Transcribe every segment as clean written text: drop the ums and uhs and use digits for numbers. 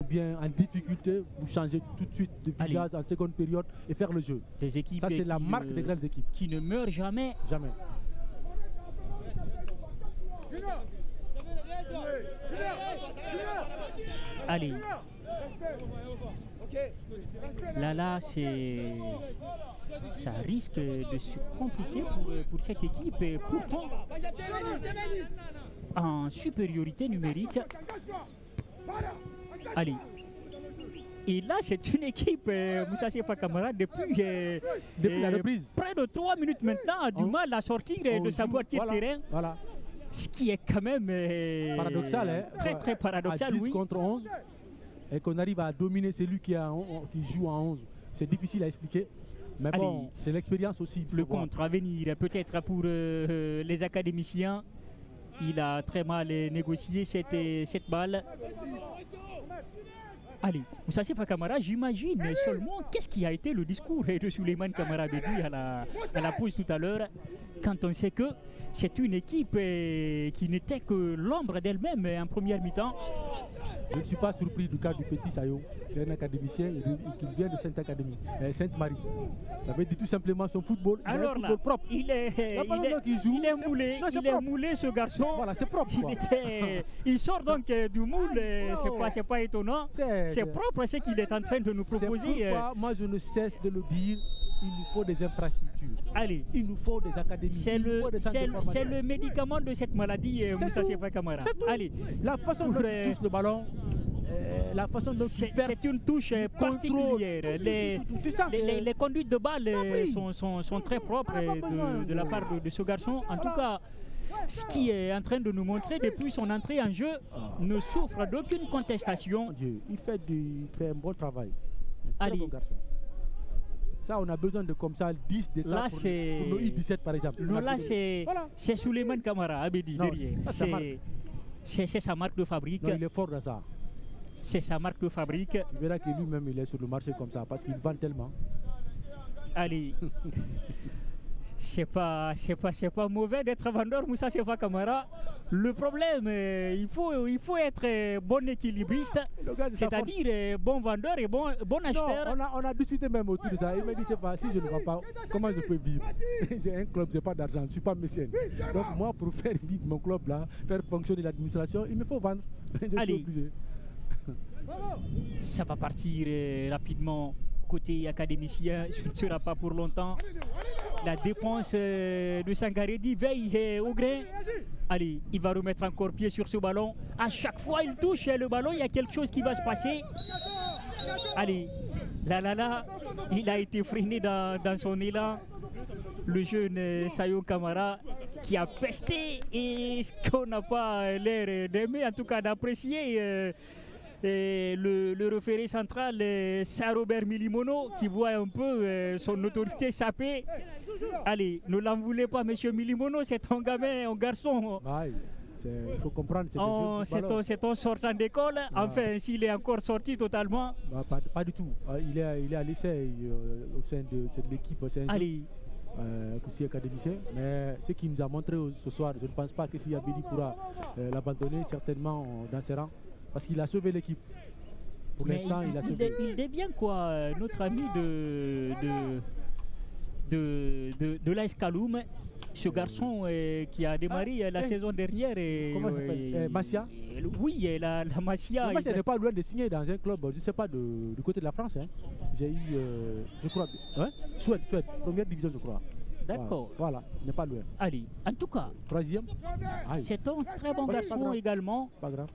bien en difficulté, vous changez tout de suite de visage en seconde période et faire le jeu. Des équipes ça, c'est la marque des grandes équipes. Qui ne meurent jamais. Jamais. Allez. Là, ça risque de se compliquer pour cette équipe. Et pourtant, en supériorité numérique. Allez. Et là, c'est une équipe, Moussa Sefa Kamara, depuis la reprise. Près de 3 minutes maintenant, a du mal à sortir de sa moitié de terrain. Voilà. Ce qui est quand même paradoxal, hein, très paradoxal. À 10 contre 11, et qu'on arrive à dominer celui qui joue en 11. C'est difficile à expliquer. Mais bon, c'est l'expérience aussi. Le contre à venir, peut-être pour les académiciens. Il a très mal négocié cette balle. Allez, Moussa Sefa Kamara, j'imagine seulement qu'est-ce qui a été le discours de Souleymane Kamara Bédi à la pause tout à l'heure, quand on sait que c'est une équipe qui n'était que l'ombre d'elle-même en première mi-temps. Je ne suis pas surpris du cas du petit Sayo. C'est un académicien qui vient de Sainte-Académie, Sainte-Marie. Ça veut dire tout simplement son football. Alors un là, football propre. il est moulé ce garçon. Voilà, c'est propre. Il sort donc du moule, c'est pas étonnant. C'est propre ce qu'il est en train de nous proposer. Pourquoi, moi je ne cesse de le dire, il nous faut des infrastructures. Allez. Il nous faut des académies. C'est le médicament de cette maladie, Moussa Sefa Kamara. Allez, la façon dont il touche le ballon, la façon dont il perce, c'est une touche particulière. Les conduites de balle sont très propres de la part de ce garçon. En tout cas, ce qui est en train de nous montrer depuis son entrée en jeu ne souffre d'aucune contestation. Il fait un bon travail. Allez. Bon garçon. Ça, on a besoin de comme ça 10 de ça là, pour nos I-17 par exemple. Là, c'est Souleymane Kamara Abedi derrière. C'est sa marque de fabrique. Non, il est fort dans ça. C'est sa marque de fabrique. Tu verras que lui-même, il est sur le marché comme ça parce qu'il vend tellement. Allez. C'est pas mauvais d'être vendeur, Moussa Sefa Kamara. Le problème, il faut être bon équilibriste, c'est-à-dire bon vendeur et bon acheteur. Non, on a discuté même autour de ça. Il m'a dit, c'est pas, si je ne vends pas, comment je peux vivre? J'ai un club, j'ai pas d'argent, je ne suis pas mécène. Donc moi, pour faire vivre mon club là, faire fonctionner l'administration, il me faut vendre. Je suis obligé. Ça va partir rapidement. Côté académicien, ce ne sera pas pour longtemps. La défense de Sangaredi veille au grain. Allez, il va remettre encore pied sur ce ballon. À chaque fois, il touche le ballon, il y a quelque chose qui va se passer. Allez, là, il a été freiné dans son élan. Le jeune Sayo Kamara qui a pesté et ce qu'on n'a pas l'air d'aimer, en tout cas d'apprécier. Le référé central, Saint-Robert Milimono, qui voit un peu son autorité sapée. Allez, ne l'en voulez pas, monsieur Milimono, c'est un gamin, un garçon. Il faut comprendre. C'est un sortant d'école. Enfin, s'il est encore sorti totalement. Pas du tout. Il est à l'essai au sein de l'équipe. Allez. Aussi académicien, mais ce qu'il nous a montré ce soir, je ne pense pas que si Abedi pourra l'abandonner certainement dans ses rangs. Parce qu'il a sauvé l'équipe. Pour l'instant, il a sauvé. Il devient quoi, notre ami de l'AS Kaloum, ce garçon qui a démarré la saison dernière. Comment il s'appelle Massia. Oui, la Massia. Massia n'est pas loin de signer dans un club, je ne sais pas, du côté de la France. Hein. J'ai eu, je crois, Suède, première division, je crois. D'accord. Voilà, il n'est pas loin. Allez, en tout cas, troisième. C'est un très bon garçon également. Pas grave.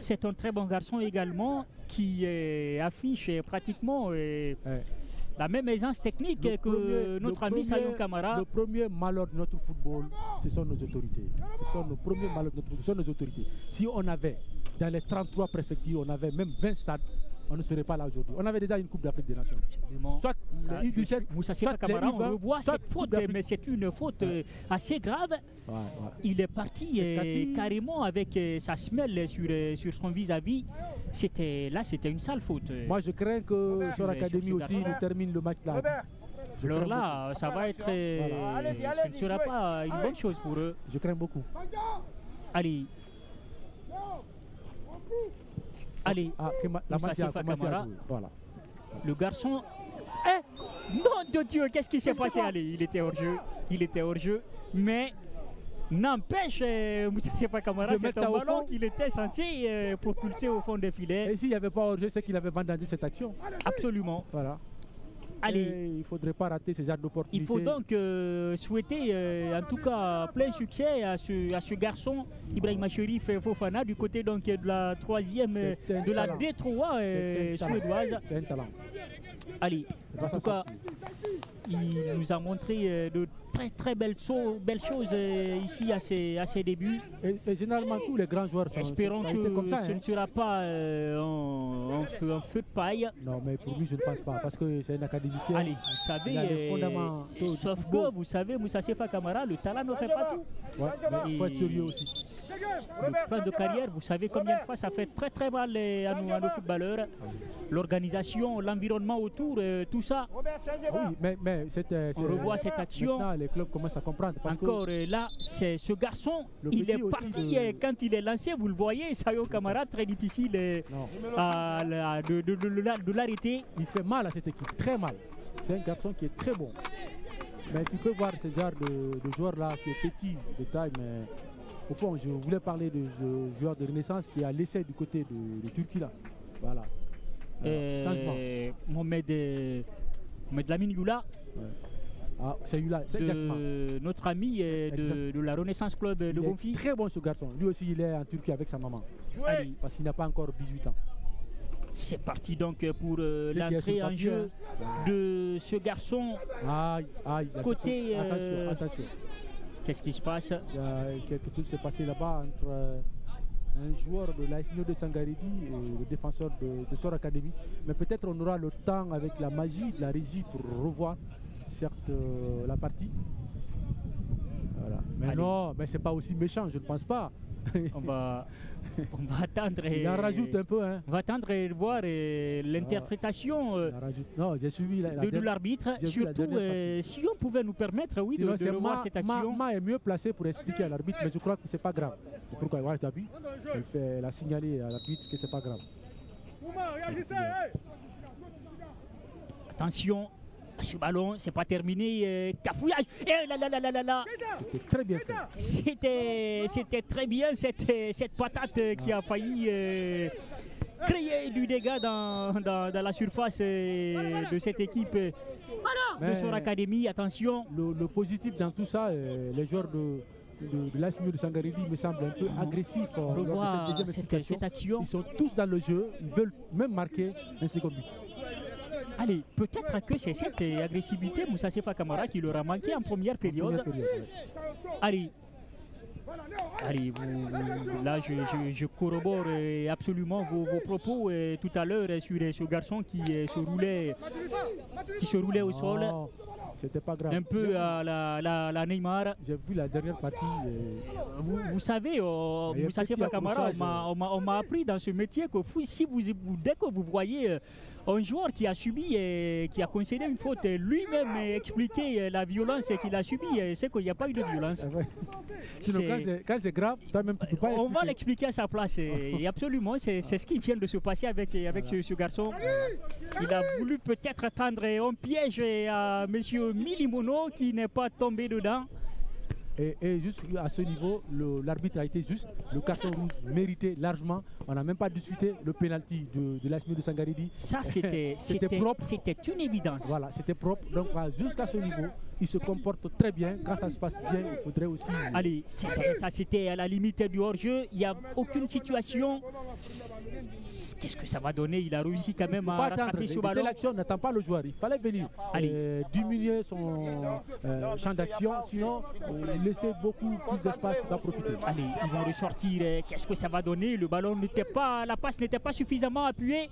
C'est un très bon garçon également qui affiche pratiquement la même aisance technique que notre ami Sayo Kamara. Le premier malheur de notre football, ce sont nos autorités. Ce sont nos premiers malheurs de notre football, ce sont nos autorités. Si on avait, dans les 33 préfectures, on avait même 20 stades, on ne serait pas là aujourd'hui. On avait déjà une Coupe d'Afrique des Nations. Soit Moussa Sefa Kamara, on revoit cette faute, mais c'est une faute assez grave. Il est parti carrément avec sa semelle sur son vis-à-vis. C'était une sale faute. Moi, je crains que sur l'Académie aussi, il termine le match là. Alors là, ça va être... ce ne sera pas une bonne chose pour eux. Je crains beaucoup. Allez. Allez, la Moussa Masia a Sefa commencé à Camara. jouer. Voilà. Le garçon. Non de Dieu, qu'est-ce qui s'est passé? Allez, il était hors jeu. Il était hors jeu. Mais n'empêche, Moussa Sefa Camara, De c'est mettre un ça au ballon fond. qu'il était censé propulser au fond des filets. Et s'il n'y avait pas hors jeu, c'est qu'il avait vendangé cette action. Absolument. Voilà. Allez. Et il ne faudrait pas rater ce genre d'opportunité. Il faut donc souhaiter en tout cas plein succès à ce garçon Ibrahima Cherif Fofana du côté donc de la troisième de la D3 suédoise. C'est un talent. Allez, en tout cas, il nous a montré de très belles choses ici à ses débuts. Et généralement tous les grands joueurs sont Espérons ça a été que comme ça, ce hein. ne sera pas en feu de paille. Non, mais pour lui, je ne pense pas, parce que c'est un académicien. Allez, vous Il a les savez, fondamentaux du sauf football. que vous savez, Moussa Sefa Camara, le talent ne fait pas tout. Ouais, mais il faut être sérieux aussi. Le plan de carrière, vous savez combien de fois ça fait très mal à nos footballeurs. L'organisation, l'environnement autour, tout ça. Oui, mais On revoit cette action. Maintenant, les clubs commencent à comprendre. Parce Encore là, c'est ce garçon, Le il est petit aussi parti quand il est lancé, vous le voyez, Sayo Camara, très difficile de l'arrêter. il fait mal à cette équipe, très mal. C'est un garçon qui est très bon. Mais tu peux voir ce genre de joueur-là qui est petit de taille, mais au fond, je voulais parler de ce joueur de Renaissance qui a l'essai du côté de Turquie là. Voilà. Changement. Mohamed Lamine Youla, Ah, c'est lui là, c'est exactement. notre ami de la Renaissance Club de Il est Bonfi. très bon ce garçon. Lui aussi, il est en Turquie avec sa maman. Allez, Parce qu'il n'a pas encore 18 ans. c'est parti donc pour qui est l'entrée sur le en papier, jeu de ce garçon. Aïe, Côté, attention, attention. Qu'est-ce qui se passe? Il y a quelque chose qui s'est passé là-bas entre un joueur de l'AS Mio de Sangaredi et le défenseur de Sor Academy. Mais peut-être on aura le temps avec la magie de la régie pour revoir certes la partie. Voilà. Mais Allez. non, mais c'est pas aussi méchant, je ne pense pas. On va attendre. Il en rajoute un peu, hein. On va attendre et voir l'interprétation Il en rajoute. Non, j'ai suivi de l'arbitre. j'ai vu la Surtout dernière partie. si on pouvait nous permettre, oui, Sinon, de revoir cette action. Ma est mieux placé pour expliquer à l'arbitre, mais je crois que c'est pas grave. C'est pourquoi, voilà, tu as vu, elle a signalé à l'arbitre que c'est pas grave. Attention à ce ballon, c'est pas terminé. Cafouillage. Et là. C'était très bien fait. C'était très bien cette patate qui a failli créer du dégât dans la surface de cette équipe de son académie. Attention. Le positif dans tout ça, les joueurs de l'AS Mio de Sangaredi me semblent un peu agressifs. On revoit cette action. Ils sont tous dans le jeu, ils veulent même marquer un second but. Allez, peut-être que c'est cette agressivité Moussa Sefa Camara qui leur a manqué en première période. Allez, là je corrobore absolument vos propos tout à l'heure sur ce garçon qui se roulait au sol. C'était pas grave. Un peu à la Neymar. J'ai vu la dernière partie. Vous savez, Moussa Sefa Camara, on m'a appris dans ce métier que dès que vous voyez un joueur qui a subi et qui a concédé une faute, lui-même expliquer la violence qu'il a subie, c'est qu'il n'y a pas eu de violence. Sinon, quand c'est grave, toi-même tu peux pas expliquer. On va l'expliquer à sa place. Et absolument, c'est ce qui vient de se passer avec ce garçon. Il a voulu peut-être tendre un piège à M. Milimono qui n'est pas tombé dedans. Et juste à ce niveau, l'arbitre a été juste. Le carton rouge mérité largement. On n'a même pas discuté le penalty de l'AS Mio de Sangaredi. Ça, c'était propre. C'était une évidence. Voilà, c'était propre. Donc jusqu'à ce niveau, il se comporte très bien. Quand ça se passe bien, il faudrait aussi... Allez, ça c'était à la limite du hors-jeu. Il n'y a aucune situation. Qu'est-ce que ça va donner? Il a réussi quand même à rattraper ce ballon. L'action n'attend pas le joueur. Il fallait venir diminuer son champ d'action. Sinon, laisser beaucoup plus d'espace d'en profiter. Allez, ils vont ressortir. Qu'est-ce que ça va donner? Le ballon n'était pas... La passe n'était pas suffisamment appuyée.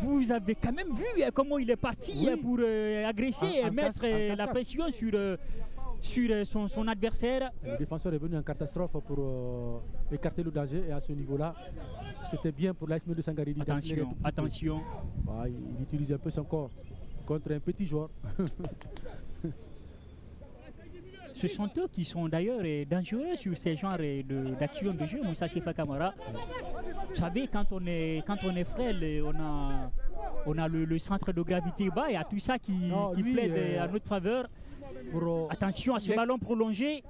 Vous avez quand même vu comment il est parti pour agresser et mettre la pression sur son adversaire. Le défenseur est venu en catastrophe pour écarter le danger et à ce niveau-là, c'était bien pour l'AS Mio de Sangaredi. Attention. Il utilise un peu son corps contre un petit joueur. Ce sont eux qui sont d'ailleurs dangereux sur ces genres d'actions de jeu, Moussa Sefa Camara. Vous savez, quand on est frêle, on a le centre de gravité bas, il y a tout ça qui plaide à notre faveur. Attention à ce ballon prolongé.